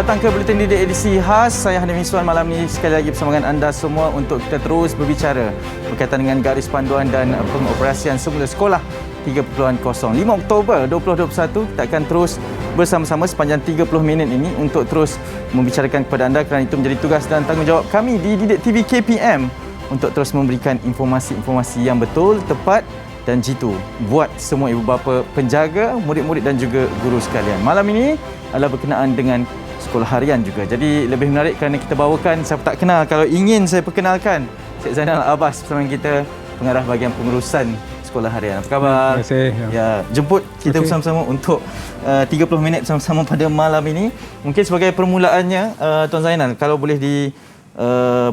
datang ke Buletin Didik edisi khas. Saya Hanif Miswan malam ini sekali lagi bersama dengan anda semua untuk kita terus berbicara berkaitan dengan garis panduan dan pengoperasian semula sekolah 3.0. 5 Oktober 2021 kita akan terus bersama-sama sepanjang 30 minit ini untuk terus membicarakan kepada anda, kerana itu menjadi tugas dan tanggungjawab kami di Didik TV KPM untuk terus memberikan informasi-informasi yang betul, tepat dan jitu buat semua ibu bapa, penjaga, murid-murid dan juga guru sekalian. Malam ini adalah berkenaan dengan sekolah harian juga. Jadi lebih menarik kerana kita bawakan siapa tak kenal. Kalau ingin saya perkenalkan, Cik Zainal Abbas bersama kita, pengarah bahagian pengurusan sekolah harian. Apa khabar? Terima kasih. Ya, jemput kita bersama-sama untuk 30 minit bersama-sama pada malam ini. Mungkin sebagai permulaannya, Tuan Zainal, kalau boleh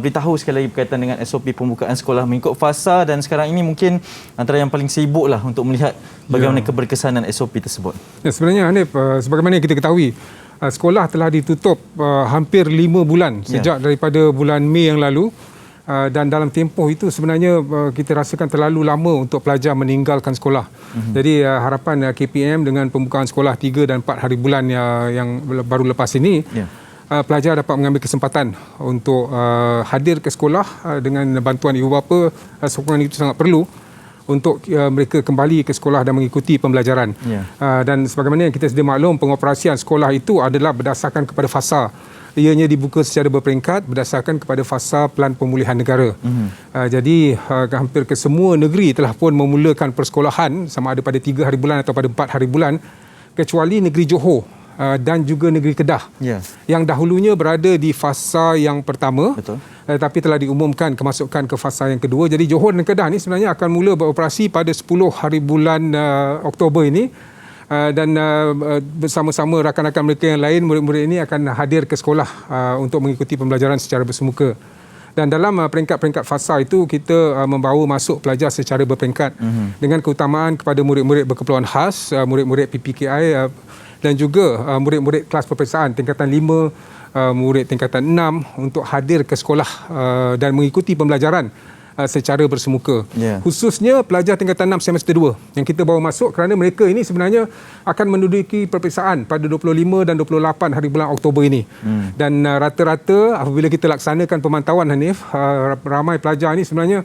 beritahu sekali lagi berkaitan dengan SOP pembukaan sekolah mengikut fasa, dan sekarang ini mungkin antara yang paling sibuklah untuk melihat bagaimana keberkesanan SOP tersebut. Ya, sebenarnya Hanif, sebagaimana yang kita ketahui, sekolah telah ditutup hampir 5 bulan sejak daripada bulan Mei yang lalu, dan dalam tempoh itu sebenarnya kita rasakan terlalu lama untuk pelajar meninggalkan sekolah. Jadi harapan KPM dengan pembukaan sekolah 3 dan 4 hari bulan yang baru lepas ini, pelajar dapat mengambil kesempatan untuk hadir ke sekolah dengan bantuan ibu bapa. Sokongan itu sangat perlu untuk mereka kembali ke sekolah dan mengikuti pembelajaran. Dan sebagaimana yang kita sedia maklum, pengoperasian sekolah itu adalah berdasarkan kepada fasa. Ianya dibuka secara berperingkat berdasarkan kepada fasa Pelan Pemulihan Negara. Jadi hampir ke semua negeri telah pun memulakan persekolahan, sama ada pada 3 hari bulan atau pada 4 hari bulan, kecuali negeri Johor dan juga negeri Kedah, yang dahulunya berada di fasa yang pertama. Betul. Tapi telah diumumkan kemasukan ke fasa yang kedua. Jadi Johor dan Kedah ni sebenarnya akan mula beroperasi pada 10 hari bulan Oktober ini, dan bersama-sama rakan-rakan mereka yang lain, murid-murid ini akan hadir ke sekolah untuk mengikuti pembelajaran secara bersemuka. Dan dalam peringkat-peringkat fasa itu, kita membawa masuk pelajar secara berperingkat dengan keutamaan kepada murid-murid berkeperluan khas, murid-murid PPKI, dan juga murid-murid kelas peperiksaan tingkatan 5, murid tingkatan 6 untuk hadir ke sekolah dan mengikuti pembelajaran secara bersemuka. Khususnya pelajar tingkatan 6 semester 2 yang kita bawa masuk, kerana mereka ini sebenarnya akan menduduki peperiksaan pada 25 dan 28 hari bulan Oktober ini. Dan rata-rata apabila kita laksanakan pemantauan, Hanif, ramai pelajar ini sebenarnya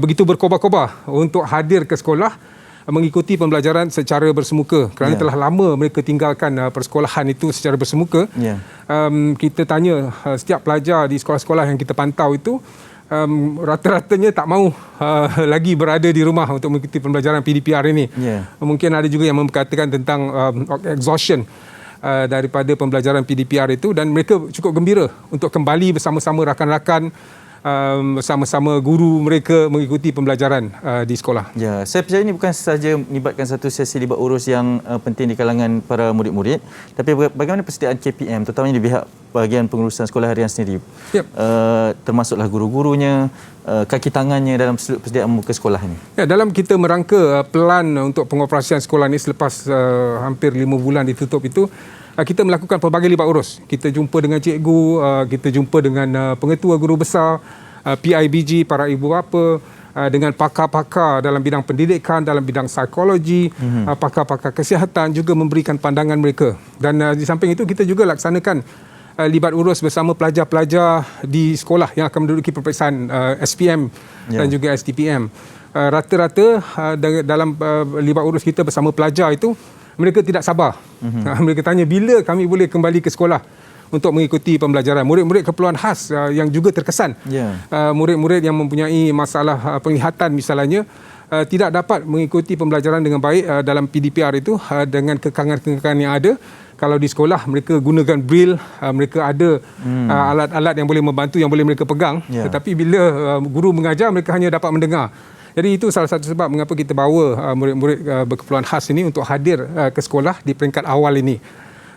begitu berkobar-kobar untuk hadir ke sekolah mengikuti pembelajaran secara bersemuka, kerana telah lama mereka tinggalkan persekolahan itu secara bersemuka. Kita tanya setiap pelajar di sekolah-sekolah yang kita pantau itu, rata-ratanya tak mahu lagi berada di rumah untuk mengikuti pembelajaran PDPR ini. Mungkin ada juga yang memperkatakan tentang exhaustion daripada pembelajaran PDPR itu, dan mereka cukup gembira untuk kembali bersama-sama rakan-rakan, bersama-sama guru mereka mengikuti pembelajaran di sekolah. Ya, saya percaya ini bukan sahaja melibatkan satu sesi libat urus yang penting di kalangan para murid-murid, tapi bagaimana persediaan KPM, terutamanya di pihak bahagian pengurusan sekolah harian sendiri, termasuklah guru-gurunya, kaki tangannya dalam persediaan muka sekolah ini. Ya, dalam kita merangka pelan untuk pengoperasian sekolah ini selepas hampir 5 bulan ditutup itu, kita melakukan pelbagai libat urus. Kita jumpa dengan cikgu, kita jumpa dengan pengetua guru besar, PIBG, para ibu bapa, dengan pakar-pakar dalam bidang pendidikan, dalam bidang psikologi, pakar-pakar kesihatan juga memberikan pandangan mereka. Dan di samping itu kita juga laksanakan libat urus bersama pelajar-pelajar di sekolah yang akan menduduki peperiksaan SPM dan juga STPM. Rata-rata dalam libat urus kita bersama pelajar itu, mereka tidak sabar. Mereka tanya bila kami boleh kembali ke sekolah untuk mengikuti pembelajaran. Murid-murid keperluan khas yang juga terkesan. Murid-murid yang mempunyai masalah penglihatan misalnya, tidak dapat mengikuti pembelajaran dengan baik dalam PDPR itu dengan kekangan-kekangan yang ada. Kalau di sekolah mereka gunakan braille, mereka ada alat-alat yang boleh membantu, yang boleh mereka pegang. Tetapi bila guru mengajar, mereka hanya dapat mendengar. Jadi itu salah satu sebab mengapa kita bawa murid-murid berkeperluan khas ini untuk hadir ke sekolah di peringkat awal ini.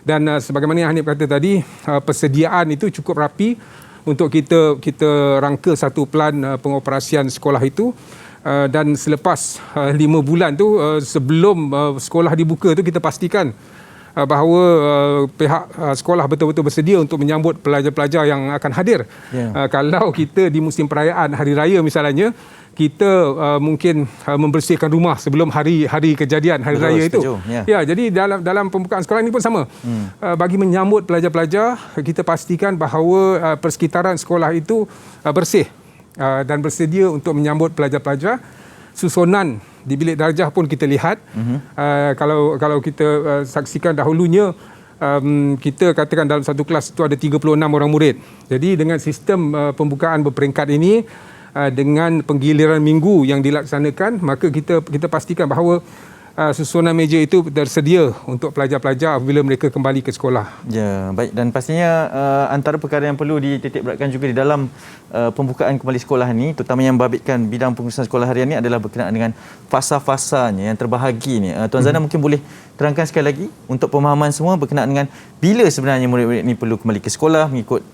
Dan sebagaimana yang Hanif kata tadi, persediaan itu cukup rapi untuk kita rangka satu pelan pengoperasian sekolah itu. Dan selepas 5 bulan tu, sebelum sekolah dibuka tu, kita pastikan bahawa pihak sekolah betul-betul bersedia untuk menyambut pelajar-pelajar yang akan hadir. Kalau kita di musim perayaan Hari Raya misalnya, kita mungkin membersihkan rumah sebelum hari kejadian, hari Betul, raya itu. setuju. Ya, jadi dalam pembukaan sekolah ini pun sama. Bagi menyambut pelajar-pelajar, kita pastikan bahawa persekitaran sekolah itu bersih dan bersedia untuk menyambut pelajar-pelajar. Susunan di bilik darjah pun kita lihat. Kalau kita saksikan dahulunya, kita katakan dalam satu kelas itu ada 36 orang murid. Jadi dengan sistem pembukaan berperingkat ini, dengan penggiliran minggu yang dilaksanakan, maka kita pastikan bahawa susunan meja itu tersedia untuk pelajar-pelajar apabila mereka kembali ke sekolah. Ya, baik. Dan pastinya antara perkara yang perlu dititik beratkan juga di dalam pembukaan kembali sekolah ini, terutama yang membabitkan bidang pengurusan sekolah harian ini adalah berkenaan dengan fasa-fasanya yang terbahagi ni. Tuan Zana mungkin boleh terangkan sekali lagi untuk pemahaman semua berkenaan dengan bila sebenarnya murid-murid ini perlu kembali ke sekolah mengikut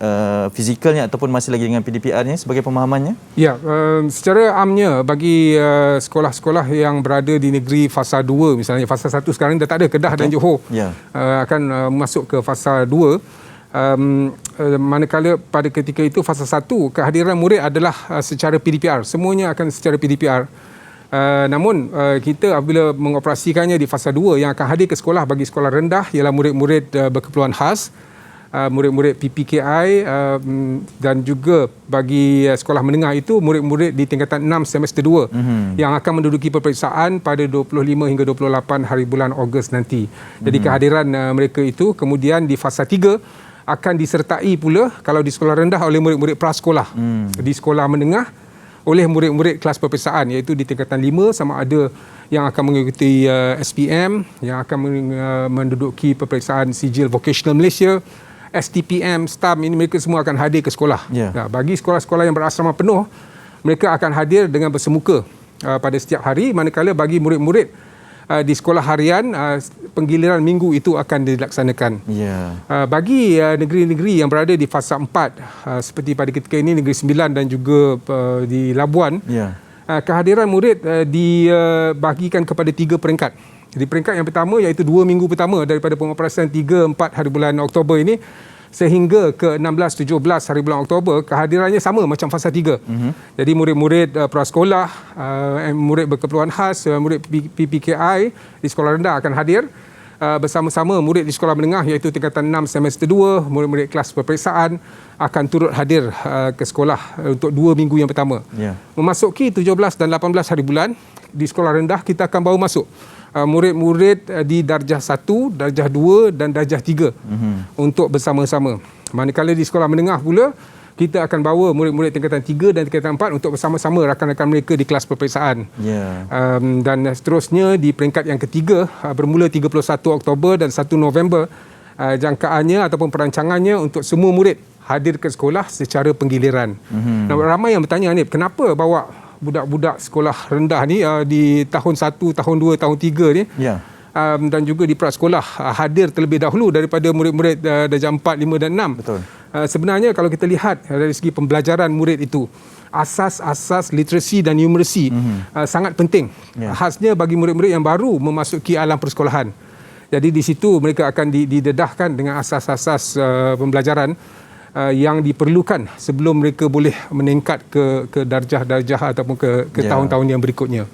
fizikalnya ataupun masih lagi dengan PDPR-nya sebagai pemahamannya? Ya, secara amnya bagi sekolah-sekolah yang berada di negeri fasa 2, misalnya fasa 1 sekarang dah tak ada, Kedah dan Johor akan masuk ke fasa 2. Manakala pada ketika itu fasa 1 kehadiran murid adalah secara PDPR, semuanya akan secara PDPR. Namun kita apabila mengoperasikannya di fasa 2, yang akan hadir ke sekolah bagi sekolah rendah ialah murid-murid berkeperluan khas, murid-murid PPKI, dan juga bagi sekolah menengah itu murid-murid di tingkatan 6 semester 2 yang akan menduduki peperiksaan pada 25 hingga 28 hari bulan Ogos nanti. Jadi kehadiran mereka itu kemudian di fasa 3 akan disertai pula kalau di sekolah rendah oleh murid-murid prasekolah, di sekolah menengah oleh murid-murid kelas peperiksaan, iaitu di tingkatan 5 sama ada yang akan mengikuti SPM, yang akan menduduki peperiksaan sijil vocational Malaysia, STPM, STAM, ini mereka semua akan hadir ke sekolah. Bagi sekolah-sekolah yang berasrama penuh, mereka akan hadir dengan bersemuka pada setiap hari, manakala bagi murid-murid di sekolah harian, penggiliran minggu itu akan dilaksanakan. Bagi negeri-negeri yang berada di fasa 4, seperti pada ketika ini Negeri Sembilan dan juga di Labuan, kehadiran murid dibahagikan kepada 3 peringkat. Jadi peringkat yang pertama iaitu 2 minggu pertama daripada pengoperasian 3-4 hari bulan Oktober ini sehingga ke 16-17 hari bulan Oktober, kehadirannya sama macam fasa 3. Jadi murid-murid prasekolah, murid berkeperluan khas, murid PPKI di sekolah rendah akan hadir bersama-sama murid di sekolah menengah iaitu tingkatan 6 semester 2, murid-murid kelas peperiksaan akan turut hadir ke sekolah untuk 2 minggu yang pertama. Memasuki 17 dan 18 hari bulan, di sekolah rendah kita akan bawa masuk murid-murid di darjah 1, darjah 2 dan darjah 3 untuk bersama-sama. Manakala di sekolah menengah pula, kita akan bawa murid-murid tingkatan 3 dan tingkatan 4 untuk bersama-sama rakan-rakan mereka di kelas peperiksaan. Dan seterusnya di peringkat yang ketiga, bermula 31 Oktober dan 1 November, jangkaannya ataupun perancangannya untuk semua murid hadir ke sekolah secara penggiliran. Ramai yang bertanya, Hanif, kenapa bawa budak-budak sekolah rendah ni di tahun 1, tahun 2, tahun 3 ni dan juga di prasekolah hadir terlebih dahulu daripada murid-murid darjah 4, 5 dan 6. Betul. Sebenarnya kalau kita lihat dari segi pembelajaran murid itu, asas-asas literasi dan numeracy sangat penting. Khasnya bagi murid-murid yang baru memasuki alam persekolahan. Jadi di situ mereka akan didedahkan dengan asas-asas pembelajaran yang diperlukan sebelum mereka boleh meningkat ke darjah-darjah ataupun ke tahun-tahun yang berikutnya.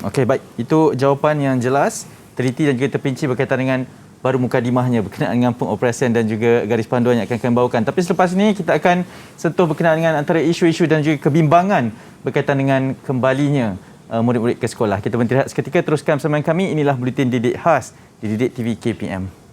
Okey, baik. Itu jawapan yang jelas, teliti dan juga terperinci berkaitan dengan baru mukadimahnya berkenaan dengan pengoperasian dan juga garis panduan yang akan kami bawakan. Tapi selepas ini kita akan sentuh berkenaan dengan antara isu-isu dan juga kebimbangan berkaitan dengan kembalinya murid-murid ke sekolah. Kita berhenti rehat seketika, teruskan bersama kami. Inilah Buletin Didik Khas di Didik TV KPM.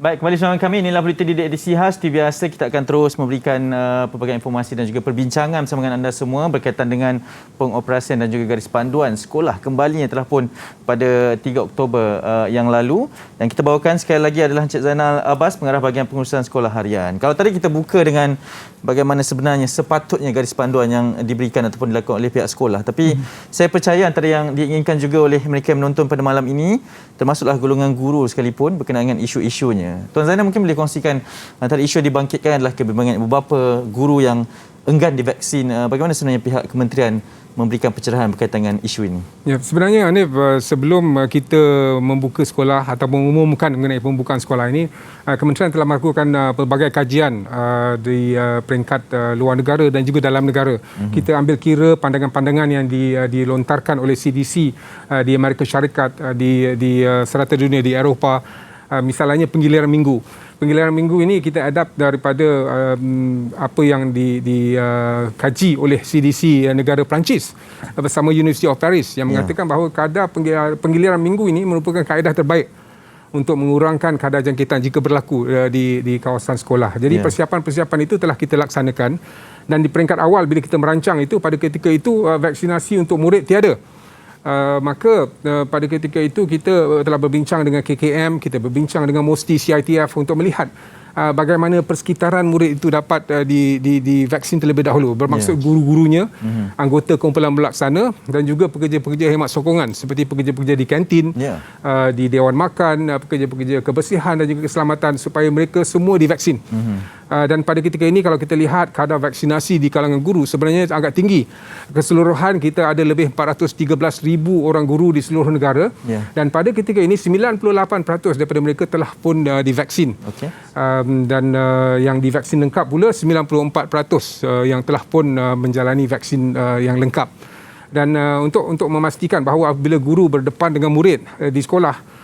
Baik, kembali bersama kami. Inilah Buletin Didik edisi khas. Seperti biasa, kita akan terus memberikan pelbagai informasi dan juga perbincangan bersama dengan anda semua berkaitan dengan pengoperasian dan juga garis panduan sekolah kembalinya telah pun pada 3 Oktober yang lalu. Dan kita bawakan sekali lagi adalah Encik Zainal Abbas, pengarah bahagian pengurusan sekolah harian. Kalau tadi kita buka dengan bagaimana sebenarnya sepatutnya garis panduan yang diberikan ataupun dilakukan oleh pihak sekolah. Tapi saya percaya antara yang diinginkan juga oleh mereka yang menonton pada malam ini, termasuklah golongan guru sekalipun berkenaan dengan isu-isunya. Tuan Zainal mungkin boleh kongsikan antara isu yang dibangkitkan adalah kebimbangan ibu bapa, guru yang enggan divaksin. Bagaimana sebenarnya pihak kementerian memberikan pencerahan berkaitan dengan isu ini? Ya, sebenarnya Hanif, sebelum kita membuka sekolah atau mengumumkan mengenai pembukaan sekolah ini, kementerian telah melakukan pelbagai kajian di peringkat luar negara dan juga dalam negara. Kita ambil kira pandangan-pandangan yang dilontarkan oleh CDC di Amerika Syarikat, di serata dunia, di Eropah. Misalnya penggiliran minggu. Penggiliran minggu ini kita adapt daripada apa yang dikaji oleh CDC negara Perancis bersama University of Paris yang mengatakan bahawa kadar penggiliran minggu ini merupakan kaedah terbaik untuk mengurangkan kadar jangkitan jika berlaku di kawasan sekolah. Jadi persiapan-persiapan itu telah kita laksanakan, dan di peringkat awal bila kita merancang itu, pada ketika itu vaksinasi untuk murid tiada. Maka pada ketika itu kita telah berbincang dengan KKM, kita berbincang dengan MOSTI CITF untuk melihat bagaimana persekitaran murid itu dapat divaksin terlebih dahulu. Bermaksud guru-gurunya, anggota kumpulan pelaksana dan juga pekerja-pekerja khidmat sokongan seperti pekerja-pekerja di kantin, di dewan makan, pekerja-pekerja kebersihan dan juga keselamatan, supaya mereka semua divaksin. Dan pada ketika ini kalau kita lihat kadar vaksinasi di kalangan guru sebenarnya agak tinggi. Keseluruhan kita ada lebih 413,000 orang guru di seluruh negara, dan pada ketika ini 98% daripada mereka telah pun divaksin. Dan yang divaksin lengkap pula 94% yang telah pun menjalani vaksin yang lengkap. Dan untuk memastikan bahawa apabila guru berdepan dengan murid di sekolah,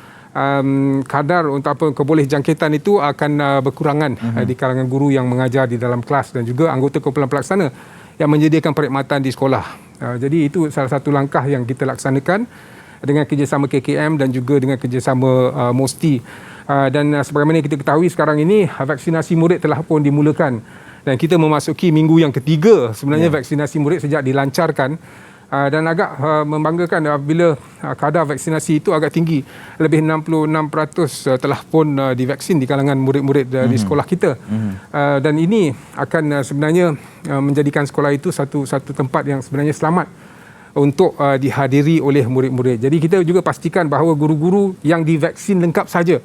kadar untuk keboleh jangkitan itu akan berkurangan di kalangan guru yang mengajar di dalam kelas dan juga anggota kumpulan pelaksana yang menyediakan perkhidmatan di sekolah. Jadi itu salah satu langkah yang kita laksanakan dengan kerjasama KKM dan juga dengan kerjasama MOSTI. Dan sebagaimana kita ketahui sekarang ini, vaksinasi murid telah pun dimulakan dan kita memasuki minggu yang ketiga sebenarnya vaksinasi murid sejak dilancarkan. Dan agak membanggakan apabila kadar vaksinasi itu agak tinggi. Lebih 66% telah pun divaksin di kalangan murid-murid di sekolah kita. Dan ini akan sebenarnya menjadikan sekolah itu satu tempat yang sebenarnya selamat untuk dihadiri oleh murid-murid. Jadi kita juga pastikan bahawa guru-guru yang divaksin lengkap saja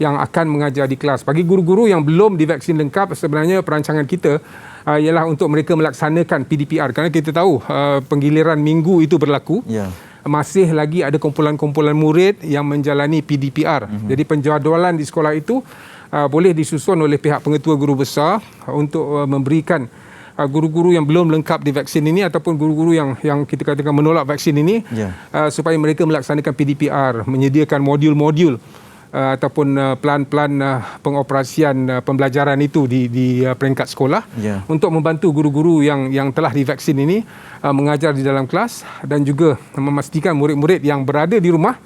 yang akan mengajar di kelas. Bagi guru-guru yang belum divaksin lengkap, sebenarnya perancangan kita ialah untuk mereka melaksanakan PDPR, kerana kita tahu penggiliran minggu itu berlaku. Masih lagi ada kumpulan-kumpulan murid yang menjalani PDPR. Jadi penjadualan di sekolah itu boleh disusun oleh pihak pengetua guru besar untuk memberikan guru-guru yang belum lengkap divaksin ini ataupun guru-guru yang kita katakan menolak vaksin ini supaya mereka melaksanakan PDPR, menyediakan modul-modul ataupun plan-plan pengoperasian pembelajaran itu di peringkat sekolah untuk membantu guru-guru yang telah divaksin ini mengajar di dalam kelas dan juga memastikan murid-murid yang berada di rumah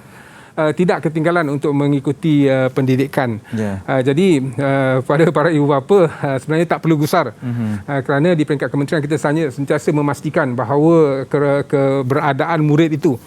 tidak ketinggalan untuk mengikuti pendidikan. Jadi pada para ibu bapa sebenarnya tak perlu gusar kerana di peringkat kementerian kita sentiasa memastikan bahawa keberadaan murid itu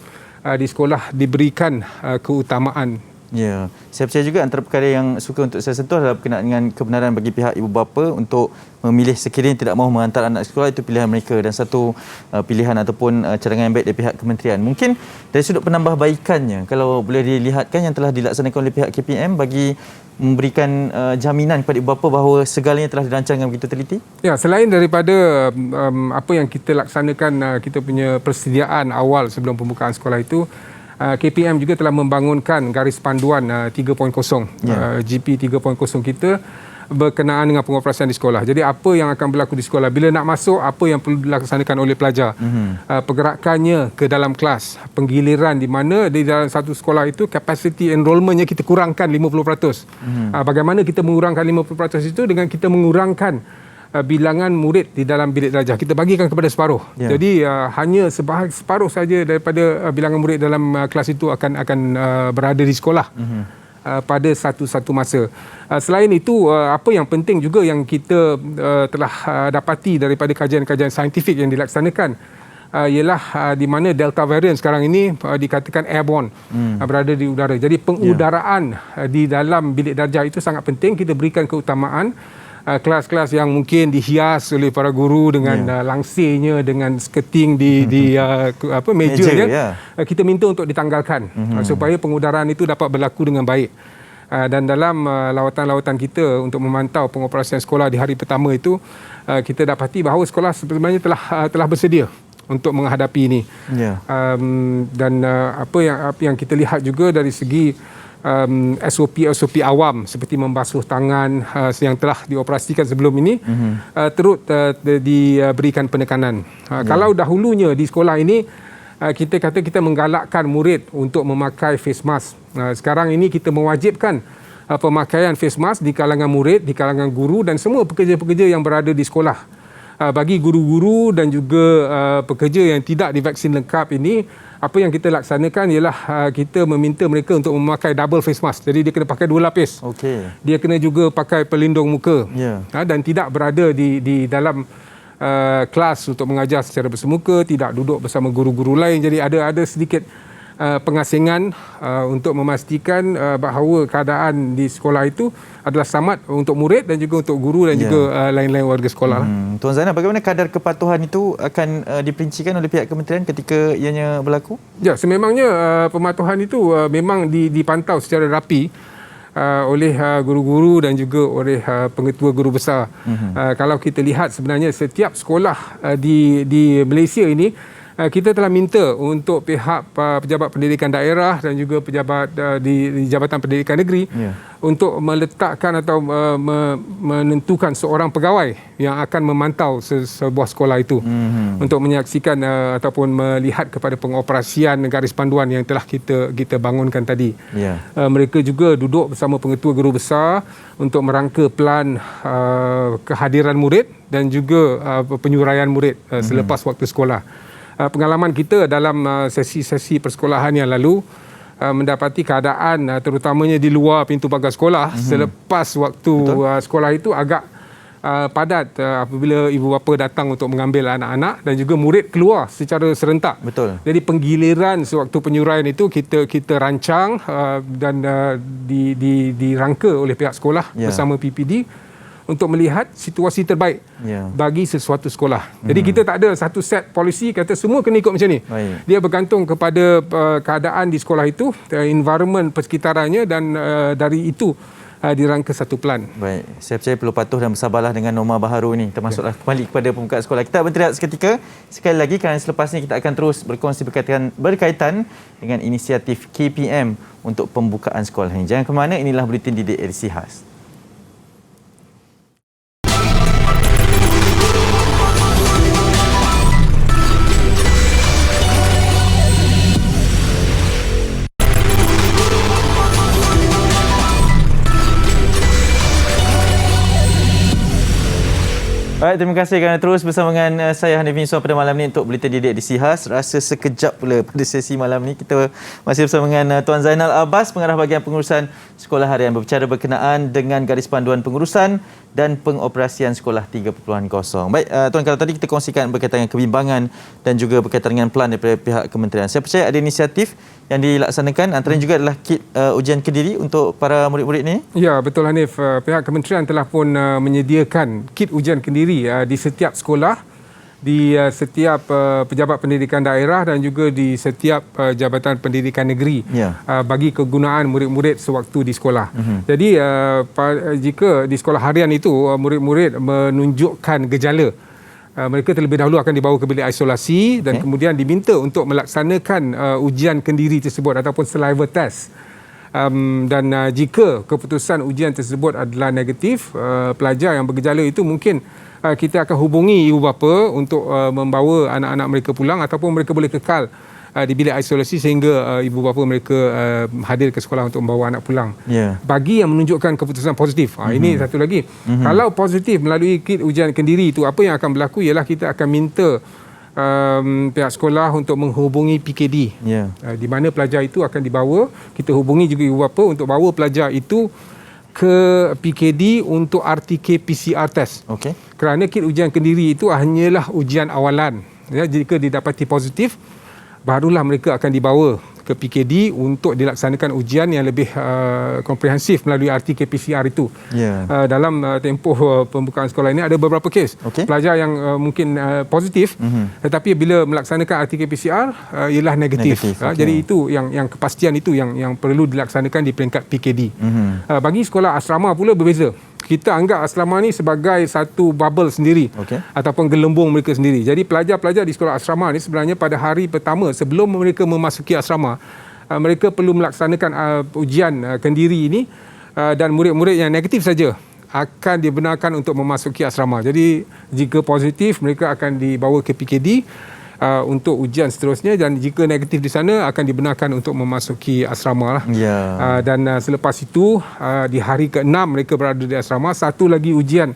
di sekolah diberikan keutamaan. Saya percaya juga antara perkara yang suka untuk saya sentuh adalah berkenaan dengan kebenaran bagi pihak ibu bapa untuk memilih sekiranya tidak mahu menghantar anak sekolah, itu pilihan mereka, dan satu pilihan ataupun cadangan yang baik dari pihak kementerian. Mungkin dari sudut penambahbaikannya, kalau boleh dilihatkan yang telah dilaksanakan oleh pihak KPM bagi memberikan jaminan kepada ibu bapa bahawa segalanya telah dirancangkan begitu teliti? Ya, selain daripada apa yang kita laksanakan, kita punya persediaan awal sebelum pembukaan sekolah itu, KPM juga telah membangunkan garis panduan 3.0, GP 3.0 kita berkenaan dengan pengoperasian di sekolah. Jadi apa yang akan berlaku di sekolah, bila nak masuk, apa yang perlu dilaksanakan oleh pelajar, pergerakannya ke dalam kelas, penggiliran di mana di dalam satu sekolah itu capacity enrollmentnya kita kurangkan 50%. Bagaimana kita mengurangkan 50% itu dengan kita mengurangkan bilangan murid di dalam bilik darjah. Kita bagikan kepada separuh. Jadi hanya separuh saja daripada bilangan murid dalam kelas itu akan berada di sekolah pada satu masa. Selain itu, apa yang penting juga yang kita telah dapati daripada kajian-kajian saintifik yang dilaksanakan ialah di mana Delta variant sekarang ini dikatakan airborne, berada di udara. Jadi pengudaraan di dalam bilik darjah itu sangat penting. Kita berikan keutamaan kelas-kelas yang mungkin dihias oleh para guru dengan langsirnya, dengan skirting di mejanya, kita minta untuk ditanggalkan supaya pengudaraan itu dapat berlaku dengan baik. Dan dalam lawatan-lawatan kita untuk memantau pengoperasian sekolah di hari pertama itu, kita dapati bahawa sekolah sebenarnya telah bersedia untuk menghadapi ini. Dan apa yang kita lihat juga dari segi SOP awam seperti membasuh tangan yang telah dioperasikan sebelum ini turut diberikan penekanan. Kalau dahulunya di sekolah ini kita kata kita menggalakkan murid untuk memakai face mask. Sekarang ini kita mewajibkan pemakaian face mask di kalangan murid, di kalangan guru dan semua pekerja-pekerja yang berada di sekolah. Bagi guru-guru dan juga pekerja yang tidak divaksin lengkap ini, apa yang kita laksanakan ialah kita meminta mereka untuk memakai double face mask. Jadi dia kena pakai 2 lapis. Dia kena juga pakai pelindung muka. Dan tidak berada di dalam kelas untuk mengajar secara bersemuka, tidak duduk bersama guru-guru lain. Jadi ada sedikit pengasingan untuk memastikan bahawa keadaan di sekolah itu adalah selamat untuk murid dan juga untuk guru dan juga lain-lain warga sekolah. Tuan Zainal, bagaimana kadar kepatuhan itu akan diperincikan oleh pihak kementerian ketika ianya berlaku? Ya, sememangnya pematuhan itu memang dipantau secara rapi oleh guru-guru dan juga oleh pengetua guru besar. Kalau kita lihat sebenarnya setiap sekolah di Malaysia ini, kita telah minta untuk pihak pejabat pendidikan daerah dan juga pejabat di Jabatan Pendidikan Negeri untuk meletakkan atau menentukan seorang pegawai yang akan memantau sebuah sekolah itu untuk menyaksikan ataupun melihat kepada pengoperasian garis panduan yang telah kita bangunkan tadi. Mereka juga duduk bersama pengetua guru besar untuk merangka plan kehadiran murid dan juga penyuraian murid selepas waktu sekolah. Pengalaman kita dalam sesi-sesi persekolahan yang lalu mendapati keadaan terutamanya di luar pintu pagar sekolah selepas waktu sekolah itu agak padat apabila ibu bapa datang untuk mengambil anak-anak dan juga murid keluar secara serentak. Jadi penggiliran sewaktu penyuraian itu kita rancang dan dirangka oleh pihak sekolah bersama PPD untuk melihat situasi terbaik bagi sesuatu sekolah. Jadi kita tak ada satu set polisi kata semua kena ikut macam ni. Dia bergantung kepada keadaan di sekolah itu, environment persekitarannya dan dari itu dirangka satu plan. Baik, saya percaya perlu patuh dan bersabarlah dengan norma baharu ini, termasuklah kembali kepada pembukaan sekolah. Kita berteriak seketika sekali lagi kerana selepas ini kita akan terus berkongsi berkaitan dengan inisiatif KPM untuk pembukaan sekolah ini. Jangan ke mana, inilah Buletin Didik edisi khas. Baik, terima kasih kerana terus bersama dengan saya Hanif Miswan pada malam ini untuk Buletin Didik edisi khas. Rasa sekejap pula pada sesi malam ini kita masih bersama dengan Tuan Zainal Abbas, Pengarah Bahagian Pengurusan Sekolah Harian, berbicara berkenaan dengan garis panduan pengurusan dan pengoperasian sekolah 3.0. Baik, Tuan, kalau tadi kita kongsikan berkaitan dengan kebimbangan dan juga berkaitan dengan plan daripada pihak kementerian. Saya percaya ada inisiatif yang dilaksanakan, antaranya juga adalah kit ujian kendiri untuk para murid-murid ini. Ya, betul Hanif. Pihak kementerian telah pun menyediakan kit ujian kendiri di setiap sekolah, di setiap pejabat pendidikan daerah dan juga di setiap Jabatan Pendidikan Negeri bagi kegunaan murid-murid sewaktu di sekolah. Jadi jika di sekolah harian itu murid-murid menunjukkan gejala, mereka terlebih dahulu akan dibawa ke bilik isolasi dan kemudian diminta untuk melaksanakan ujian kendiri tersebut ataupun saliva test. Dan jika keputusan ujian tersebut adalah negatif, pelajar yang bergejala itu mungkin kita akan hubungi ibu bapa untuk membawa anak-anak mereka pulang ataupun mereka boleh kekal di bilik isolasi sehingga ibu bapa mereka hadir ke sekolah untuk membawa anak pulang. Bagi yang menunjukkan keputusan positif, ini satu lagi. Kalau positif melalui kit ujian kendiri itu, apa yang akan berlaku ialah kita akan minta pihak sekolah untuk menghubungi PKD, di mana pelajar itu akan dibawa. Kita hubungi juga ibu bapa untuk bawa pelajar itu ke PKD untuk RTK PCR test. Kerana kit ujian kendiri itu hanyalah ujian awalan. Jika didapati positif, barulah mereka akan dibawa ke PKD untuk dilaksanakan ujian yang lebih komprehensif melalui RT-PCR itu. Dalam tempoh pembukaan sekolah ini ada beberapa kes pelajar yang mungkin positif, tetapi bila melaksanakan RT-PCR ialah negatif. Jadi itu yang kepastian itu yang perlu dilaksanakan di peringkat PKD. Bagi sekolah asrama pula berbeza. Kita anggap asrama ni sebagai satu bubble sendiri ataupun gelembung mereka sendiri. Jadi pelajar-pelajar di sekolah asrama ni sebenarnya pada hari pertama sebelum mereka memasuki asrama, mereka perlu melaksanakan ujian kendiri ini, dan murid-murid yang negatif saja akan dibenarkan untuk memasuki asrama. Jadi jika positif mereka akan dibawa ke PKD untuk ujian seterusnya, dan jika negatif di sana akan dibenarkan untuk memasuki asrama lah. Dan selepas itu di hari ke-6 mereka berada di asrama, satu lagi ujian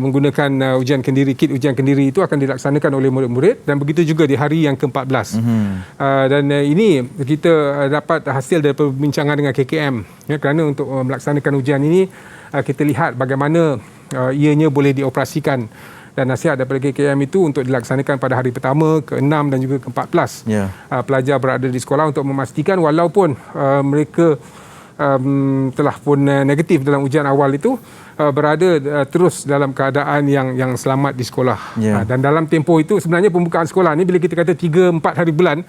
menggunakan ujian kendiri, kit ujian kendiri itu akan dilaksanakan oleh murid-murid, dan begitu juga di hari yang ke-14. Dan ini kita dapat hasil dari perbincangan dengan KKM, kerana untuk melaksanakan ujian ini kita lihat bagaimana ianya boleh dioperasikan, dan nasihat daripada KKM itu untuk dilaksanakan pada hari pertama, ke-6 dan juga ke-14. Pelajar berada di sekolah untuk memastikan walaupun mereka telah pun negatif dalam ujian awal itu, berada terus dalam keadaan yang selamat di sekolah. Dan dalam tempoh itu sebenarnya pembukaan sekolah ni bila kita kata 3-4 hari bulan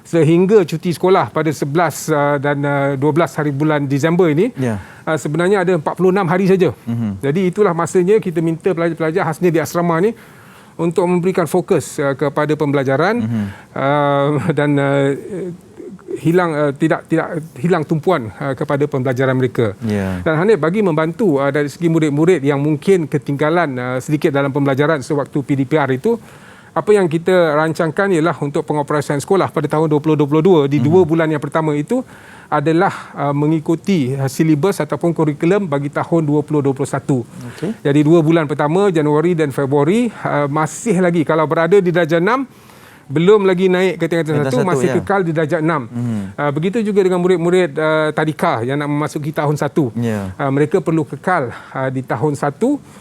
sehingga cuti sekolah pada 11 dan 12 hari bulan Disember ini, sebenarnya ada 46 hari saja. Jadi itulah masanya kita minta pelajar-pelajar khasnya di asrama ni untuk memberikan fokus kepada pembelajaran, dan tidak hilang tumpuan kepada pembelajaran mereka. Dan Hanif, bagi membantu dari segi murid-murid yang mungkin ketinggalan sedikit dalam pembelajaran sewaktu PDPR itu, apa yang kita rancangkan ialah untuk pengoperasian sekolah pada tahun 2022 di 2 bulan yang pertama itu adalah mengikuti silibus ataupun kurikulum bagi tahun 2021. Jadi 2 bulan pertama, Januari dan Februari, masih lagi kalau berada di darjah 6, belum lagi naik ke tingkatan 1, masih kekal di darjah 6. Begitu juga dengan murid-murid tadika yang nak memasuki tahun 1. Mereka perlu kekal di tahun 1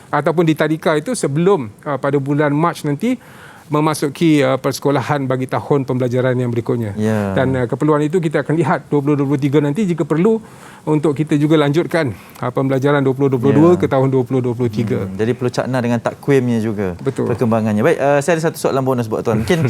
ataupun di tadika itu sebelum pada bulan Mac nanti memasuki persekolahan bagi tahun pembelajaran yang berikutnya. Dan keperluan itu kita akan lihat 2023 nanti jika perlu untuk kita juga lanjutkan pembelajaran 2022 ke tahun 2023. Jadi perlu cakna dengan takwimnya juga. Perkembangannya. Baik, saya ada satu soalan bonus buat tuan. Mungkin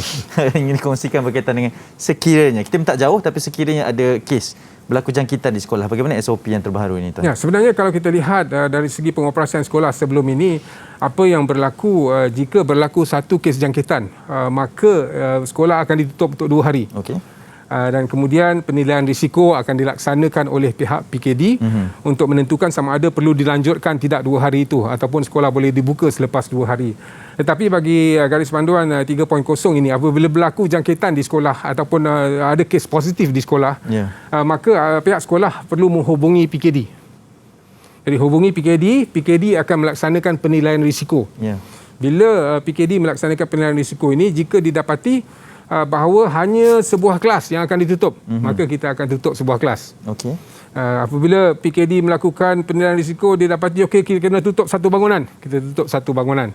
ingin kongsikan berkaitan dengan sekiranya kita tak jauh tapi sekiranya ada kes berlaku jangkitan di sekolah, bagaimana SOP yang terbaru ini tuan? Sebenarnya kalau kita lihat dari segi pengoperasian sekolah sebelum ini, apa yang berlaku jika berlaku satu kes jangkitan, maka sekolah akan ditutup untuk 2 hari. Dan kemudian penilaian risiko akan dilaksanakan oleh pihak PKD untuk menentukan sama ada perlu dilanjutkan tidak 2 hari itu ataupun sekolah boleh dibuka selepas 2 hari. Tetapi bagi garis panduan 3.0 ini, apabila berlaku jangkitan di sekolah ataupun ada kes positif di sekolah, maka pihak sekolah perlu menghubungi PKD. Jadi hubungi PKD akan melaksanakan penilaian risiko. Bila PKD melaksanakan penilaian risiko ini, jika didapati bahawa hanya sebuah kelas yang akan ditutup, maka kita akan tutup sebuah kelas. Apabila PKD melakukan penilaian risiko, dia dapati kita kena tutup satu bangunan, kita tutup satu bangunan.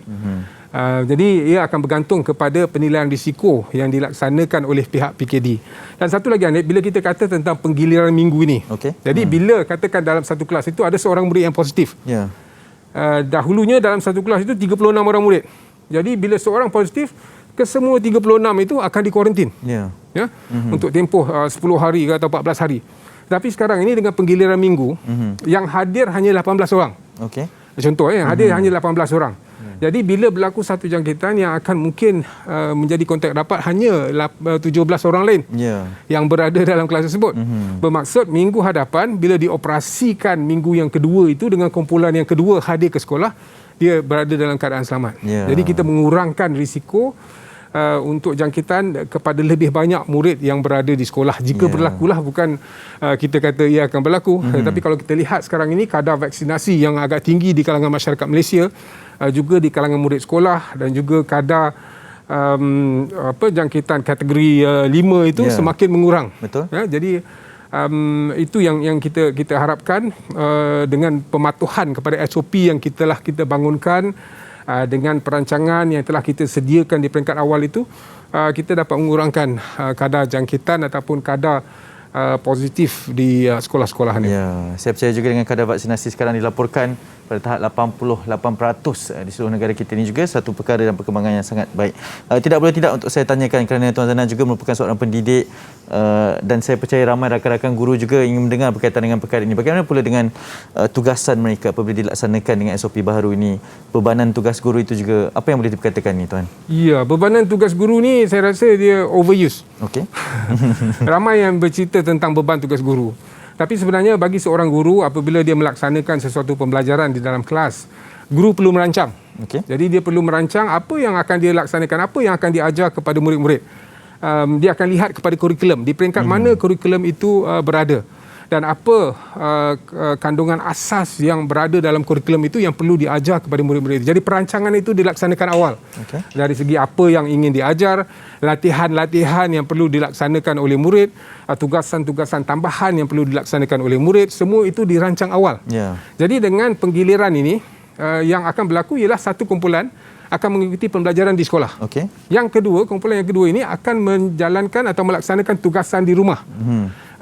Jadi ia akan bergantung kepada penilaian risiko yang dilaksanakan oleh pihak PKD. Dan satu lagi, Anip, bila kita kata tentang penggiliran minggu ini, jadi bila katakan dalam satu kelas itu ada seorang murid yang positif, dahulunya dalam satu kelas itu 36 orang murid. Jadi bila seorang positif, kesemua 36 itu akan dikuarantin untuk tempoh 10 hari atau 14 hari. Tapi sekarang ini dengan penggiliran minggu, yang hadir hanya 18 orang. Contoh, yang hadir hanya 18 orang. Jadi bila berlaku satu jangkitan yang akan mungkin menjadi kontak rapat hanya 17 orang lain yang berada dalam kelas tersebut. Bermaksud minggu hadapan bila dioperasikan minggu yang kedua itu dengan kumpulan yang kedua hadir ke sekolah, dia berada dalam keadaan selamat. Jadi kita mengurangkan risiko untuk jangkitan kepada lebih banyak murid yang berada di sekolah. Jika berlakulah, bukan kita kata ia akan berlaku, tetapi kalau kita lihat sekarang ini kadar vaksinasi yang agak tinggi di kalangan masyarakat Malaysia, juga di kalangan murid sekolah, dan juga kadar jangkitan kategori 5 itu semakin mengurang. Jadi itu yang kita harapkan dengan pematuhan kepada SOP yang kita bangunkan, dengan perancangan yang telah kita sediakan di peringkat awal itu, kita dapat mengurangkan kadar jangkitan ataupun kadar positif di sekolah-sekolah ini. Ya, saya percaya juga dengan kadar vaksinasi sekarang dilaporkan pada tahap 88% di seluruh negara kita ini juga satu perkara dan perkembangan yang sangat baik. Tidak boleh tidak untuk saya tanyakan kerana Tuan Zanan juga merupakan seorang pendidik dan saya percaya ramai rakan-rakan guru juga ingin mendengar berkaitan dengan perkara ini. Bagaimana pula dengan tugasan mereka apabila dilaksanakan dengan SOP baharu ini? Bebanan tugas guru itu juga apa yang boleh dikatakan ni Tuan? Ya, bebanan tugas guru ni saya rasa dia overuse. Okey. Ramai yang bercerita tentang beban tugas guru. Tapi sebenarnya bagi seorang guru apabila dia melaksanakan sesuatu pembelajaran di dalam kelas, guru perlu merancang. Okey. Jadi dia perlu merancang apa yang akan dia laksanakan, apa yang akan diajar kepada murid-murid. Dia akan lihat kepada kurikulum, di peringkat mana kurikulum itu berada. Dan apa kandungan asas yang berada dalam kurikulum itu yang perlu diajar kepada murid-murid. Jadi perancangan itu dilaksanakan awal. Okay. Dari segi apa yang ingin diajar, latihan-latihan yang perlu dilaksanakan oleh murid, tugasan-tugasan tambahan yang perlu dilaksanakan oleh murid, semua itu dirancang awal. Yeah. Jadi dengan penggiliran ini, yang akan berlaku ialah satu kumpulan akan mengikuti pembelajaran di sekolah. Okay. Yang kedua, kumpulan yang kedua ini akan menjalankan atau melaksanakan tugasan di rumah.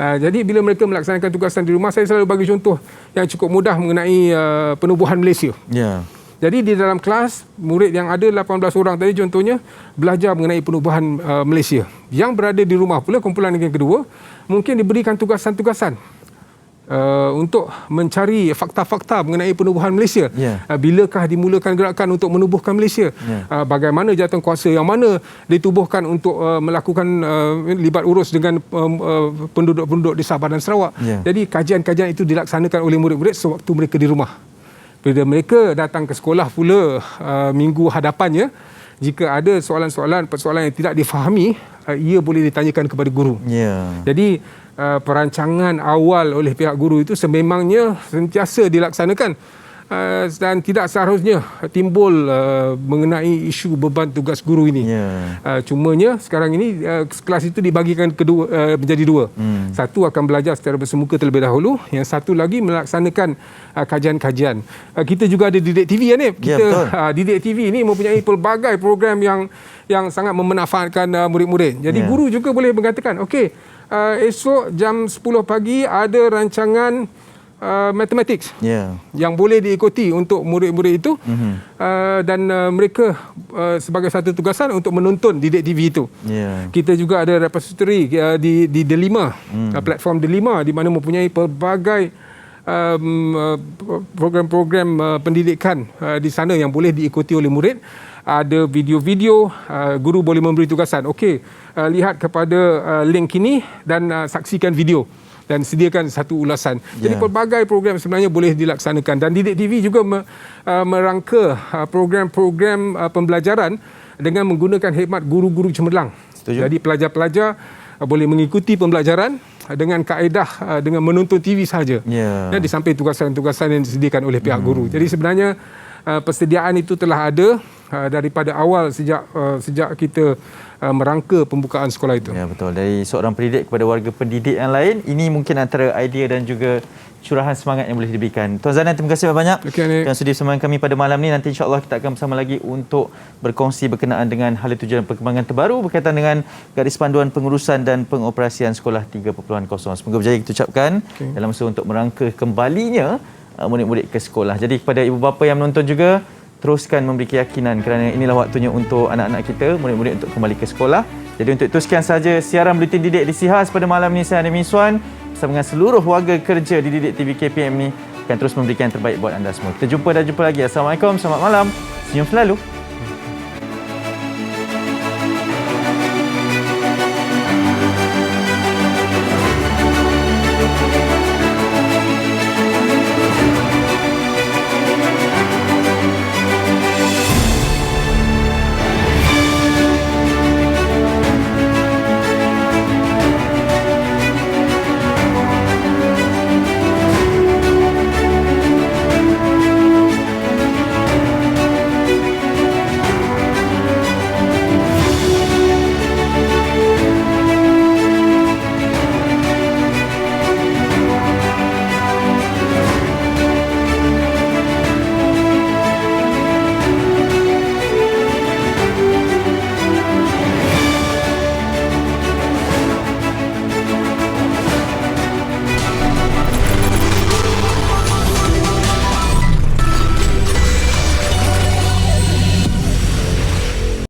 Jadi bila mereka melaksanakan tugasan di rumah, saya selalu bagi contoh yang cukup mudah mengenai penubuhan Malaysia. Yeah. Jadi di dalam kelas, murid yang ada 18 orang tadi contohnya belajar mengenai penubuhan Malaysia. Yang berada di rumah pula, kumpulan yang kedua, mungkin diberikan tugasan-tugasan untuk mencari fakta-fakta mengenai penubuhan Malaysia. Yeah. Bilakah dimulakan gerakan untuk menubuhkan Malaysia? Yeah. Bagaimana jawatankuasa yang mana ditubuhkan untuk melakukan libat urus dengan penduduk-penduduk di Sabah dan Sarawak. Yeah. Jadi kajian-kajian itu dilaksanakan oleh murid-murid sewaktu mereka di rumah. Bila mereka datang ke sekolah pula minggu hadapannya, jika ada soalan-soalan, persoalan yang tidak difahami, ia boleh ditanyakan kepada guru. Yeah. Jadi perancangan awal oleh pihak guru itu sememangnya sentiasa dilaksanakan dan tidak seharusnya timbul mengenai isu beban tugas guru ini. Yeah. Cumanya sekarang ini kelas itu dibagikan menjadi dua. Satu akan belajar secara bersemuka terlebih dahulu, yang satu lagi melaksanakan kajian-kajian. Kita juga ada Didik TV ni. Didik TV ini mempunyai pelbagai program yang sangat memanfaatkan murid-murid. Jadi guru juga boleh mengatakan, okey, esok jam 10 pagi ada rancangan mathematics yang boleh diikuti untuk murid-murid itu dan mereka sebagai satu tugasan untuk menonton Didik TV itu. Kita juga ada repository di Delima, platform Delima di mana mempunyai pelbagai program-program pendidikan di sana yang boleh diikuti oleh murid. Ada video-video, guru boleh memberi tugasan. Okey, lihat kepada link ini dan saksikan video dan sediakan satu ulasan. Jadi pelbagai program sebenarnya boleh dilaksanakan dan Didik TV juga merangka program-program pembelajaran dengan menggunakan khidmat guru-guru cemerlang. Setuju. Jadi pelajar-pelajar boleh mengikuti pembelajaran dengan kaedah dengan menonton TV sahaja. Di samping tugasan-tugasan yang disediakan oleh pihak guru. Jadi sebenarnya persediaan itu telah ada daripada awal sejak kita merangka pembukaan sekolah itu. Ya, betul. Dari seorang pendidik kepada warga pendidik yang lain, ini mungkin antara idea dan juga curahan semangat yang boleh diberikan. Tuan Zanan, terima kasih banyak kerana sudi bersama kami pada malam ni. Nanti insya-Allah kita akan bersama lagi untuk berkongsi berkenaan dengan hala tujuan perkembangan terbaru berkaitan dengan garis panduan pengurusan dan pengoperasian sekolah 3.0. Semoga berjaya kita ucapkan dalam masa untuk merangka kembalinya murid-murid ke sekolah. Jadi kepada ibu bapa yang menonton juga, teruskan memberi keyakinan kerana inilah waktunya untuk anak-anak kita, murid-murid untuk kembali ke sekolah. Jadi untuk itu sekian saja siaran Buletin Didik di Sihas pada malam ini. Saya Ani Miswan bersama dengan seluruh warga kerja di Didik TV KPM ni akan terus memberikan yang terbaik buat anda semua. Kita jumpa lagi. Assalamualaikum, selamat malam. Senyum selalu.